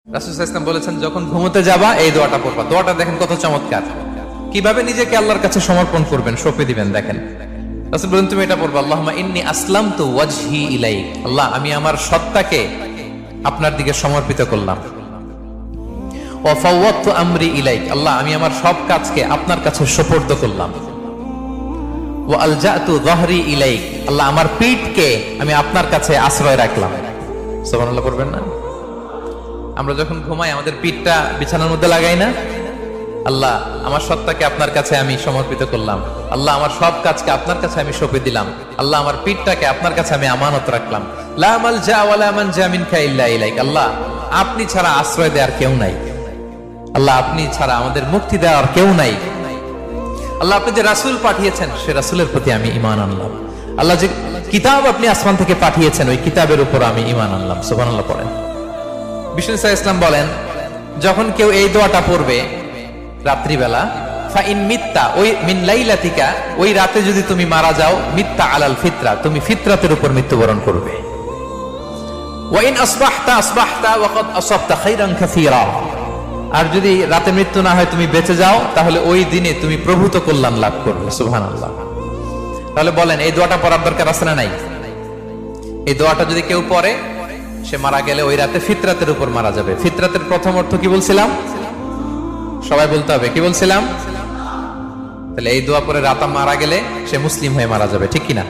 রাসূল সাল্লাল্লাহু আলাইহি ওয়াসাল্লাম বলেছেন, যখন ঘুমোতে যাবা এই দোয়াটা পড়বা। দোয়াটা দেখেন কত চমৎকার, কিভাবে নিজেকে আল্লাহর কাছে সমর্পণ করবেন, সঁপে দিবেন। দেখেন রাসূল বলেন, তুমি এটা পড়বা, আল্লাহুম্মা ইন্নী আসলামতু ওয়াজহি ইলাইক। আল্লাহ, আমি আমার সত্তাকে আপনার দিকে সমর্পিত করলাম। ওয়া ফাওয়াদতু আমরি ইলাইক। আল্লাহ, আমি আমার সব কাজকে আপনার কাছে সুপর্দ করলাম। ওয়া আলজাতু যাহরি ইলাইক। আল্লাহ, আমার পিঠকে আমি আপনার কাছে আশ্রয় রাখলাম। সুবহানাল্লাহ পড়বেন না? আমরা যখন ঘুমাই আমাদের পিঠটা বিছানার মধ্যে লাগাই না? আল্লাহ, আমার সত্তাকে আপনার কাছে আমি সমর্পিত করলাম। আল্লাহ, আমার সব কাজকে আপনার কাছে আমি সঁপে দিলাম। আল্লাহ, আমার পিঠটাকে আপনার কাছে আমি আমানত রাখলাম। লা মালজা ওয়ালা মানজা মিনকা ইল্লা ইলাইক। আল্লাহ, আপনি ছাড়া আশ্রয় দেওয়ার কেউ নাই। আল্লাহ, আপনি ছাড়া আমাদের মুক্তি দেওয়ার কেউ নাই। আল্লাহ, আপনি যে রাসূল পাঠিয়েছেন সে রাসূলের প্রতি আমি ঈমান আনলাম। আল্লাহ, যে কিতাব আপনি আসমান থেকে পাঠিয়েছেন ওই কিতাবের উপর আমি ঈমান আনলাম। সুবহানাল্লাহ পড়েন। বিষ্ণু ইসলাম বলেন, যখন কেউ এই দোয়াটা পড়বে রাত্রিবেলা, ফাইন মিত্তা, ওই মিন লাইলাতিকা, ওই রাতে যদি তুমি মারা যাও, মিত্তা আলাল ফিতরা, তুমি ফিতরাতের উপর মৃত্যুবরণ করবে। ওয়াইন আসবাহতা আসবাহতা ওয়া ক্বাদ আসাবতা খাইরান কাসীরা, আর যদি রাতে মৃত্যু না হয় তুমি বেঁচে যাও, তাহলে ওই দিনে তুমি প্রভূত কল্যাণ লাভ করবে। সুবহানাল্লাহ। তাহলে বলেন, এই দোয়াটা পড়ার দরকার আছে না নাই? এই দোয়াটা যদি কেউ পড়ে, সে মারা গেলে ওই রাতে ফিতরাতের উপর মারা যাবে। ফিতরাতের প্রথম অর্থ কি বলছিলাম? সবাই বলতে হবে, কি বলছিলাম? তাহলে এই দোয়া পরে রাতে মারা গেলে সে মুসলিম হয়ে মারা যাবে, ঠিক কিনা?